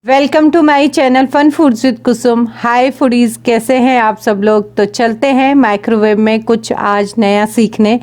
Welcome to my channel fun foods with Kusum. Hi foodies, कैसे हैं आप सब लोग। तो चलते हैं माइक्रोवेव में कुछ आज नया सीखने।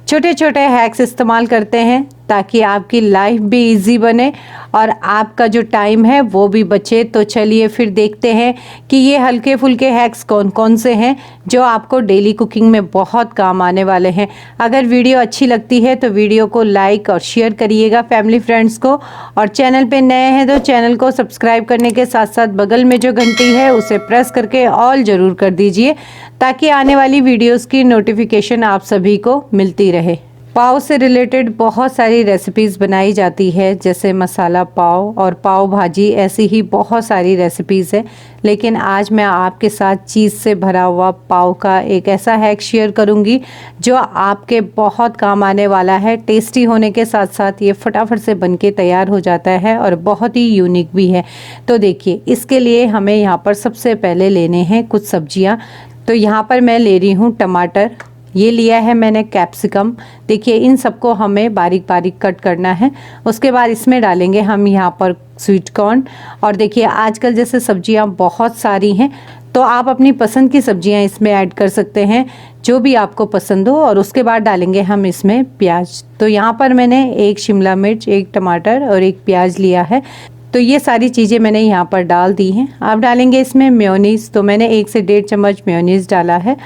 छोटे छोटे हैक्स इस्तेमाल करते हैं ताकि आपकी लाइफ भी इजी बने और आपका जो टाइम है वो भी बचे। तो चलिए फिर देखते हैं कि ये हल्के फुल्के हैक्स कौन कौन से हैं जो आपको डेली कुकिंग में बहुत काम आने वाले हैं। अगर वीडियो अच्छी लगती है तो वीडियो को लाइक और शेयर करिएगा फैमिली फ्रेंड्स को, और चैनल पे नए हैं तो चैनल को सब्सक्राइब करने के साथ साथ बगल में जो घंटी है उसे प्रेस करके ऑल ज़रूर कर दीजिए ताकि आने वाली वीडियोज़ की नोटिफिकेशन आप सभी को मिलती रहे। पाव से रिलेटेड बहुत सारी रेसिपीज़ बनाई जाती है, जैसे मसाला पाव और पाव भाजी, ऐसी ही बहुत सारी रेसिपीज़ है। लेकिन आज मैं आपके साथ चीज़ से भरा हुआ पाव का एक ऐसा हैक शेयर करूंगी जो आपके बहुत काम आने वाला है। टेस्टी होने के साथ साथ ये फटाफट से बनके तैयार हो जाता है और बहुत ही यूनिक भी है। तो देखिए, इसके लिए हमें यहाँ पर सबसे पहले लेने हैं कुछ सब्जियाँ। तो यहाँ पर मैं ले रही हूँ टमाटर, ये लिया है मैंने कैप्सिकम। देखिए, इन सबको हमें बारीक बारीक कट करना है। उसके बाद इसमें डालेंगे हम यहाँ पर स्वीट कॉर्न। और देखिए, आजकल जैसे सब्जियाँ बहुत सारी हैं तो आप अपनी पसंद की सब्जियाँ इसमें ऐड कर सकते हैं, जो भी आपको पसंद हो। और उसके बाद डालेंगे हम इसमें प्याज। तो यहाँ पर मैंने एक शिमला मिर्च, एक टमाटर और एक प्याज लिया है। तो ये सारी चीज़ें मैंने यहाँ पर डाल दी हैं। अब डालेंगे इसमें मेयोनीज़। तो मैंने 1 से 1.5 चम्मच मेयोनीज़ डाला है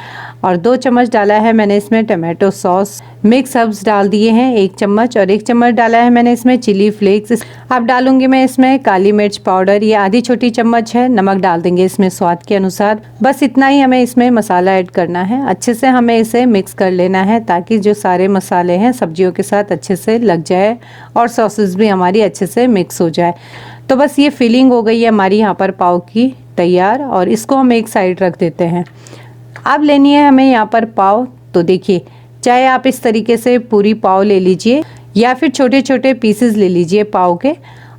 और 2 चम्मच डाला है मैंने इसमें टमाटो सॉस। मिक्स हर्ब्स डाल दिए हैं 1 चम्मच, और 1 चम्मच डाला है मैंने इसमें चिली फ्लेक्स। अब डालूंगी मैं इसमें काली मिर्च पाउडर, ये आधी छोटी चम्मच है। नमक डाल देंगे इसमें स्वाद के अनुसार। बस इतना ही हमें इसमें मसाला ऐड करना है। अच्छे से हमें इसे मिक्स कर लेना है ताकि जो सारे मसाले हैं सब्जियों के साथ अच्छे से लग जाए और सॉसेस भी हमारी अच्छे से मिक्स हो जाए। तो बस ये फिलिंग हो गई है हमारी यहाँ पर पाव की तैयार, और इसको हम एक साइड रख देते हैं। अब लेनी है हमें यहाँ पर पाव। तो देखिए, चाहे आप इस तरीके से पूरी पाव ले लीजिए या फिर छोटे छोटे पीसेस ले लीजिए पाव के,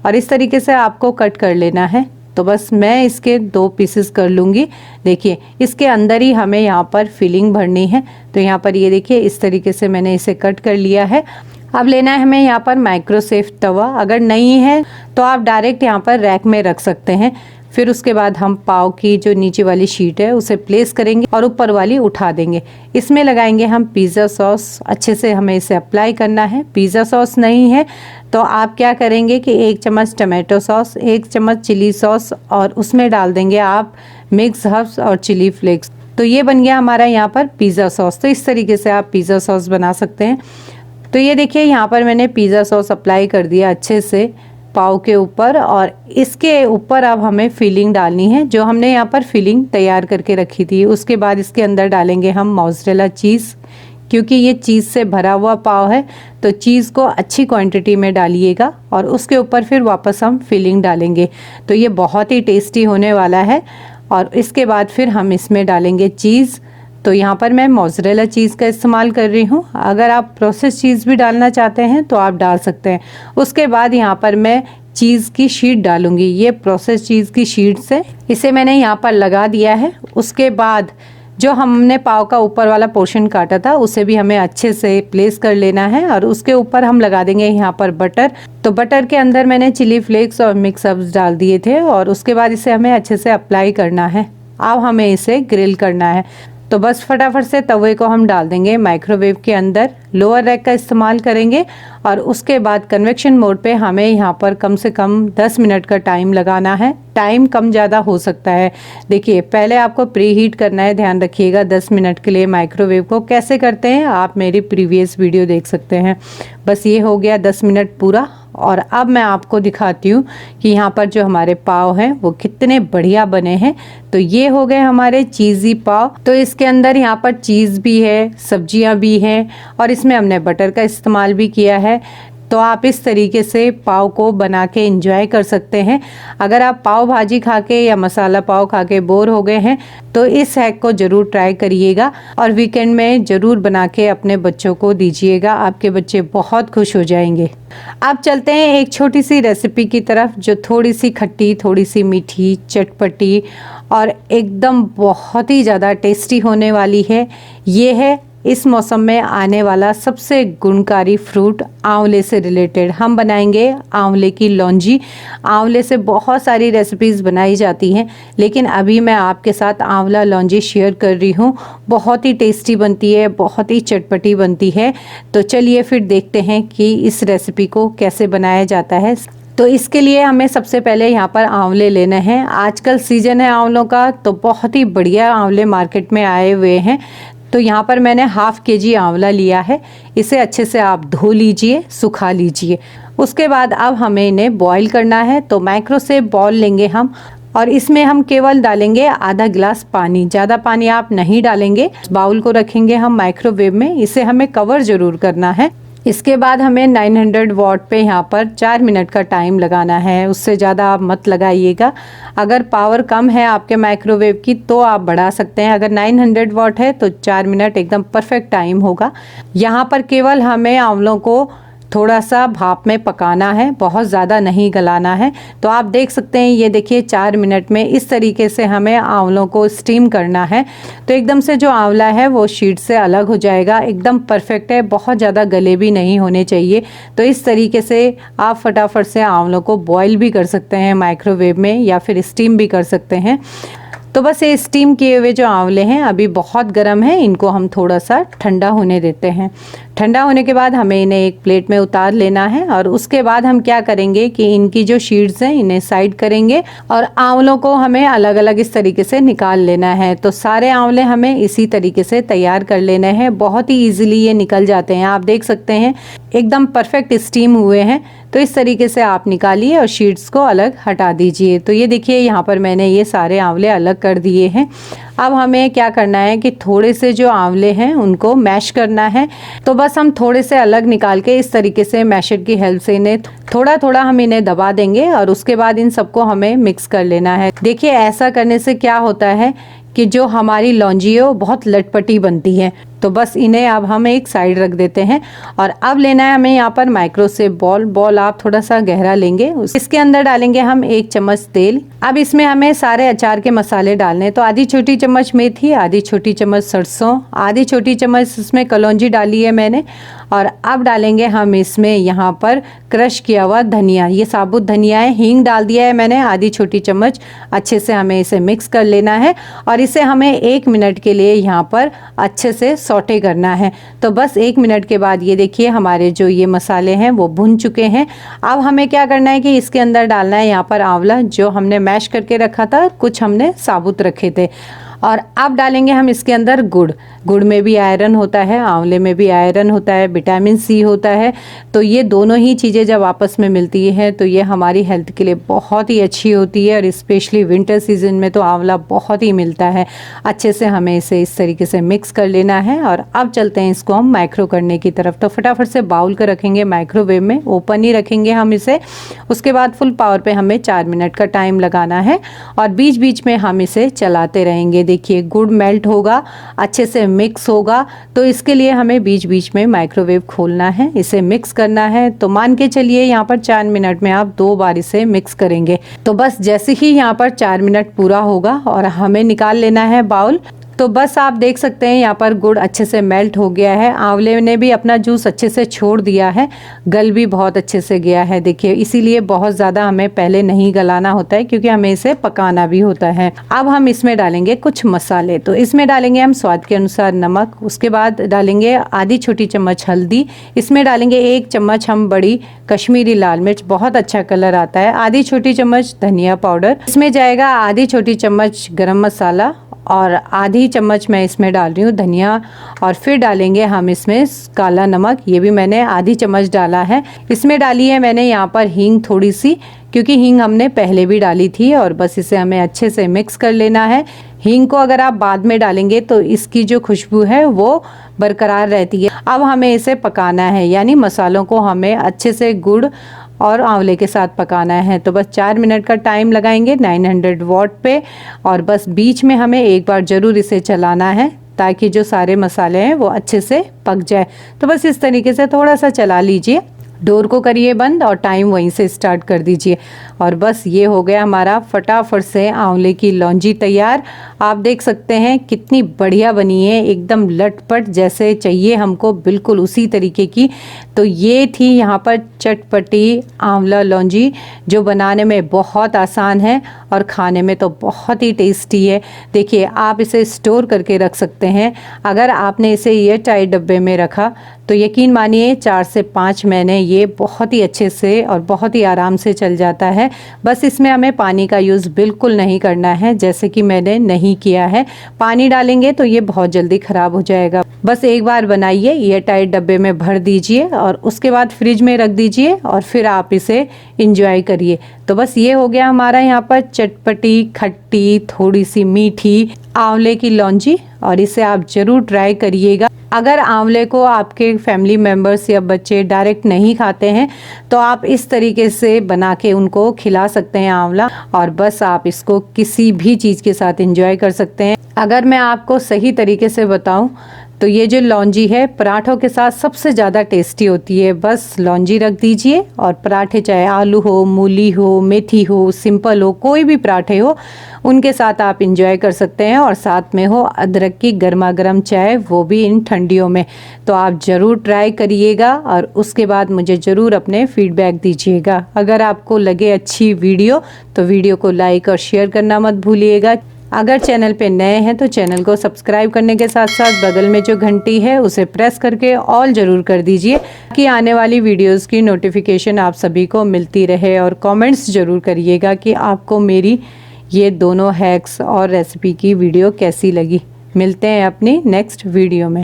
और इस तरीके से आपको कट कर लेना है। तो बस मैं इसके 2 पीसेस कर लूँगी। देखिए, इसके अंदर ही हमें यहाँ पर फिलिंग भरनी है। तो यहाँ पर ये देखिए, इस तरीके से मैंने इसे कट कर लिया है। अब लेना है हमें यहाँ पर माइक्रोसेफ तवा। अगर नहीं है तो आप डायरेक्ट यहाँ पर रैक में रख सकते हैं। फिर उसके बाद हम पाव की जो नीचे वाली शीट है उसे प्लेस करेंगे और ऊपर वाली उठा देंगे। इसमें लगाएंगे हम पिज़्ज़ा सॉस। अच्छे से हमें इसे अप्लाई करना है। पिज़्ज़ा सॉस नहीं है तो आप क्या करेंगे कि 1 चम्मच टमाटो सॉस, 1 चम्मच चिली सॉस, और उसमें डाल देंगे आप मिक्स हर्ब्स और चिली फ्लेक्स। तो ये बन गया हमारा यहाँ पर पिज़्ज़ा सॉस। तो इस तरीके से आप पिज़्ज़ा सॉस बना सकते हैं। तो ये देखिए, यहाँ पर मैंने पिज़्ज़ा सॉस अप्लाई कर दिया अच्छे से पाव के ऊपर, और इसके ऊपर अब हमें फिलिंग डालनी है जो हमने यहाँ पर फिलिंग तैयार करके रखी थी। उसके बाद इसके अंदर डालेंगे हम मोज़रेला चीज़। क्योंकि ये चीज़ से भरा हुआ पाव है तो चीज़ को अच्छी क्वांटिटी में डालिएगा, और उसके ऊपर फिर वापस हम फिलिंग डालेंगे। तो ये बहुत ही टेस्टी होने वाला है। और इसके बाद फिर हम इसमें डालेंगे चीज़। तो यहाँ पर मैं मोज़रेला चीज़ का इस्तेमाल कर रही हूँ। अगर आप प्रोसेस चीज़ भी डालना चाहते हैं तो आप डाल सकते हैं। उसके बाद यहाँ पर मैं चीज़ की शीट डालूंगी। ये प्रोसेस चीज़ की शीट से इसे मैंने यहाँ पर लगा दिया है। उसके बाद जो हमने पाव का ऊपर वाला पोर्शन काटा था उसे भी हमें अच्छे से प्लेस कर लेना है, और उसके ऊपर हम लगा देंगे यहाँ पर बटर। तो बटर के अंदर मैंने चिली फ्लेक्स और मिक्स हर्ब्स डाल दिए थे, और उसके बाद इसे हमें अच्छे से अप्लाई करना है। अब हमें इसे ग्रिल करना है। तो बस फटाफट से तवे को हम डाल देंगे माइक्रोवेव के अंदर। लोअर रैक का इस्तेमाल करेंगे, और उसके बाद कन्वेक्शन मोड पे हमें यहाँ पर कम से कम 10 मिनट का टाइम लगाना है। टाइम कम ज़्यादा हो सकता है। देखिए, पहले आपको प्री हीट करना है, ध्यान रखिएगा 10 मिनट के लिए माइक्रोवेव को। कैसे करते हैं आप मेरी प्रीवियस वीडियो देख सकते हैं। बस ये हो गया 10 मिनट पूरा, और अब मैं आपको दिखाती हूँ कि यहाँ पर जो हमारे पाव हैं वो कितने बढ़िया बने हैं। तो ये हो गए हमारे चीज़ी पाव। तो इसके अंदर यहाँ पर चीज़ भी है, सब्जियाँ भी हैं, और इसमें हमने बटर का इस्तेमाल भी किया है। तो आप इस तरीके से पाव को बना के एंजॉय कर सकते हैं। अगर आप पाव भाजी खा के या मसाला पाव खा के बोर हो गए हैं तो इस हैक को ज़रूर ट्राई करिएगा, और वीकेंड में ज़रूर बना के अपने बच्चों को दीजिएगा। आपके बच्चे बहुत खुश हो जाएंगे। अब चलते हैं एक छोटी सी रेसिपी की तरफ जो थोड़ी सी खट्टी, थोड़ी सी मीठी, चटपटी और एकदम बहुत ही ज़्यादा टेस्टी होने वाली है। ये है इस मौसम में आने वाला सबसे गुणकारी फ्रूट आंवले से रिलेटेड हम बनाएंगे आंवले की लौंजी। आंवले से बहुत सारी रेसिपीज़ बनाई जाती हैं, लेकिन अभी मैं आपके साथ आंवला लौंजी शेयर कर रही हूँ। बहुत ही टेस्टी बनती है, बहुत ही चटपटी बनती है। तो चलिए फिर देखते हैं कि इस रेसिपी को कैसे बनाया जाता है। तो इसके लिए हमें सबसे पहले यहाँ पर आंवले लेने हैं। आजकल सीजन है आंवलों का, तो बहुत ही बढ़िया आंवले मार्केट में आए हुए हैं। तो यहाँ पर मैंने हाफ केजी आंवला लिया है। इसे अच्छे से आप धो लीजिए, सुखा लीजिए। उसके बाद अब हमें इन्हें बॉईल करना है। तो माइक्रो से बॉल लेंगे हम, और इसमें हम केवल डालेंगे आधा गिलास पानी। ज़्यादा पानी आप नहीं डालेंगे। बाउल को रखेंगे हम माइक्रोवेव में। इसे हमें कवर ज़रूर करना है। इसके बाद हमें 900 वॉट पे यहाँ पर 4 मिनट का टाइम लगाना है। उससे ज़्यादा आप मत लगाइएगा। अगर पावर कम है आपके माइक्रोवेव की तो आप बढ़ा सकते हैं। अगर 900 वॉट है तो 4 मिनट एकदम परफेक्ट टाइम होगा। यहाँ पर केवल हमें आंवलों को थोड़ा सा भाप में पकाना है, बहुत ज़्यादा नहीं गलाना है। तो आप देख सकते हैं, ये देखिए 4 मिनट में इस तरीके से हमें आंवलों को स्टीम करना है। तो एकदम से जो आंवला है वो शीट से अलग हो जाएगा। एकदम परफेक्ट है, बहुत ज़्यादा गले भी नहीं होने चाहिए। तो इस तरीके से आप फटाफट से आंवलों को बॉईल भी कर सकते हैं माइक्रोवेव में, या फिर स्टीम भी कर सकते हैं। तो बस ये स्टीम किए हुए जो आंवले हैं अभी बहुत गर्म है, इनको हम थोड़ा सा ठंडा होने देते हैं। ठंडा होने के बाद हमें इन्हें एक प्लेट में उतार लेना है। और उसके बाद हम क्या करेंगे कि इनकी जो शीट्स हैं इन्हें साइड करेंगे, और आंवलों को हमें अलग अलग इस तरीके से निकाल लेना है। तो सारे आंवले हमें इसी तरीके से तैयार कर लेने हैं। बहुत ही ईजिली ये निकल जाते हैं। आप देख सकते हैं एकदम परफेक्ट स्टीम हुए हैं। तो इस तरीके से आप निकालिए और शीट्स को अलग हटा दीजिए। तो ये देखिए यहाँ पर मैंने ये सारे आंवले अलग कर दिए हैं। अब हमें क्या करना है कि थोड़े से जो आंवले हैं उनको मैश करना है। तो बस हम थोड़े से अलग निकाल के इस तरीके से मैशर की हेल्प से इन्हें थोड़ा थोड़ा हम इन्हें दबा देंगे, और उसके बाद इन सबको हमें मिक्स कर लेना है। देखिए ऐसा करने से क्या होता है कि जो हमारी लौंजी है वो बहुत लटपटी बनती है। तो बस इन्हें अब हम एक साइड रख देते हैं। और अब लेना है हमें यहाँ पर माइक्रो से बॉल आप थोड़ा सा गहरा लेंगे। इसके अंदर डालेंगे हम 1 चम्मच तेल। अब इसमें हमें सारे अचार के मसाले डालने। तो आधी छोटी चम्मच मेथी, आधी छोटी चम्मच सरसों, आधी छोटी चम्मच इसमें कलौंजी डाली है मैंने। और अब डालेंगे हम इसमें यहाँ पर क्रश किया हुआ धनिया, ये साबुत धनिया है। हींग डाल दिया है मैंने आधी छोटी चम्मच। अच्छे से हमें इसे मिक्स कर लेना है, और इसे हमें 1 मिनट के लिए यहाँ पर अच्छे से सौटे करना है। तो बस 1 मिनट के बाद ये देखिए हमारे जो ये मसाले हैं वो भुन चुके हैं। अब हमें क्या करना है कि इसके अंदर डालना है यहाँ पर आंवला, जो हमने मैश करके रखा था, कुछ हमने साबुत रखे थे। और अब डालेंगे हम इसके अंदर गुड़ में भी आयरन होता है, आंवले में भी आयरन होता है, विटामिन सी होता है। तो ये दोनों ही चीज़ें जब आपस में मिलती हैं तो ये हमारी हेल्थ के लिए बहुत ही अच्छी होती है। और स्पेशली विंटर सीजन में तो आंवला बहुत ही मिलता है। अच्छे से हमें इसे इस तरीके से मिक्स कर लेना है। और अब चलते हैं इसको हम माइक्रो करने की तरफ। तो फटाफट से बाउल को रखेंगे माइक्रोवेव में, ओपन ही रखेंगे हम इसे। उसके बाद फुल पावर पे हमें 4 मिनट का टाइम लगाना है, और बीच बीच में हम इसे चलाते रहेंगे। देखिए गुड़ मेल्ट होगा, अच्छे से मिक्स होगा। तो इसके लिए हमें बीच बीच में माइक्रोवेव खोलना है, इसे मिक्स करना है। तो मान के चलिए यहाँ पर 4 मिनट में आप 2 बार इसे मिक्स करेंगे। तो बस जैसे ही यहाँ पर 4 मिनट पूरा होगा और हमें निकाल लेना है बाउल। तो बस आप देख सकते हैं यहाँ पर गुड़ अच्छे से मेल्ट हो गया है। आंवले ने भी अपना जूस अच्छे से छोड़ दिया है, गल भी बहुत अच्छे से गया है। देखिए इसीलिए बहुत ज़्यादा हमें पहले नहीं गलाना होता है, क्योंकि हमें इसे पकाना भी होता है। अब हम इसमें डालेंगे कुछ मसाले। तो इसमें डालेंगे हम स्वाद के अनुसार नमक। उसके बाद डालेंगे आधी छोटी चम्मच हल्दी। इसमें डालेंगे 1 चम्मच हम बड़ी कश्मीरी लाल मिर्च, बहुत अच्छा कलर आता है। आधी छोटी चम्मच धनिया पाउडर। इसमें जाएगा आधी छोटी चम्मच गरम मसाला, और आधी चम्मच मैं इसमें डाल रही हूँ धनिया। और फिर डालेंगे हम इसमें काला नमक, ये भी मैंने आधी चम्मच डाला है। इसमें डाली है मैंने यहाँ पर हींग थोड़ी सी, क्योंकि हींग हमने पहले भी डाली थी। और बस इसे हमें अच्छे से मिक्स कर लेना है। हींग को अगर आप बाद में डालेंगे तो इसकी जो खुशबू है वो बरकरार रहती है। अब हमें इसे पकाना है, यानी मसालों को हमें अच्छे से गुड़ और आंवले के साथ पकाना है। तो बस 4 मिनट का टाइम लगाएंगे 900 वॉट पे, और बस बीच में हमें एक बार ज़रूर इसे चलाना है, ताकि जो सारे मसाले हैं वो अच्छे से पक जाए। तो बस इस तरीके से थोड़ा सा चला लीजिए। डोर को करिए बंद और टाइम वहीं से स्टार्ट कर दीजिए। और बस ये हो गया हमारा फटाफट से आंवले की लौंजी तैयार। आप देख सकते हैं कितनी बढ़िया बनी है, एकदम लटपट जैसे चाहिए हमको, बिल्कुल उसी तरीके की। तो ये थी यहाँ पर चटपटी आंवला लौंजी, जो बनाने में बहुत आसान है और खाने में तो बहुत ही टेस्टी है। देखिए, आप इसे स्टोर करके रख सकते हैं। अगर आपने इसे ये टाइट डब्बे में रखा तो यकीन मानिए 4 से 5 महीने ये बहुत ही अच्छे से और बहुत ही आराम से चल जाता है। बस इसमें हमें पानी का यूज़ बिल्कुल नहीं करना है, जैसे कि मैंने नहीं किया है। पानी डालेंगे तो ये बहुत जल्दी ख़राब हो जाएगा। बस एक बार बनाइए, ये टाइट डब्बे में भर दीजिए और उसके बाद फ्रिज में रख दीजिए और फिर आप इसे इंजॉय करिए। तो बस ये हो गया हमारा यहाँ पर चटपटी, खट्टी, थोड़ी सी मीठी आंवले की लौंजी, और इसे आप ज़रूर ट्राई करिएगा। अगर आंवले को आपके फैमिली मेम्बर्स या बच्चे डायरेक्ट नहीं खाते हैं तो आप इस तरीके से बना के उनको खिला सकते हैं आंवला, और बस आप इसको किसी भी चीज़ के साथ एंजॉय कर सकते हैं। अगर मैं आपको सही तरीके से बताऊं तो ये जो लौंजी है पराठों के साथ सबसे ज़्यादा टेस्टी होती है। बस लौंजी रख दीजिए और पराठे, चाहे आलू हो, मूली हो, मेथी हो, सिंपल हो, कोई भी पराठे हो, उनके साथ आप इंजॉय कर सकते हैं। और साथ में हो अदरक की गर्मा गर्म चाय, वो भी इन ठंडियों में। तो आप ज़रूर ट्राई करिएगा और उसके बाद मुझे ज़रूर अपने फीडबैक दीजिएगा। अगर आपको लगे अच्छी वीडियो तो वीडियो को लाइक और शेयर करना मत भूलिएगा। अगर चैनल पे नए हैं तो चैनल को सब्सक्राइब करने के साथ साथ बगल में जो घंटी है उसे प्रेस करके ऑल ज़रूर कर दीजिए, कि आने वाली वीडियोस की नोटिफिकेशन आप सभी को मिलती रहे। और कमेंट्स ज़रूर करिएगा कि आपको मेरी ये दोनों हैक्स और रेसिपी की वीडियो कैसी लगी। मिलते हैं अपनी नेक्स्ट वीडियो में।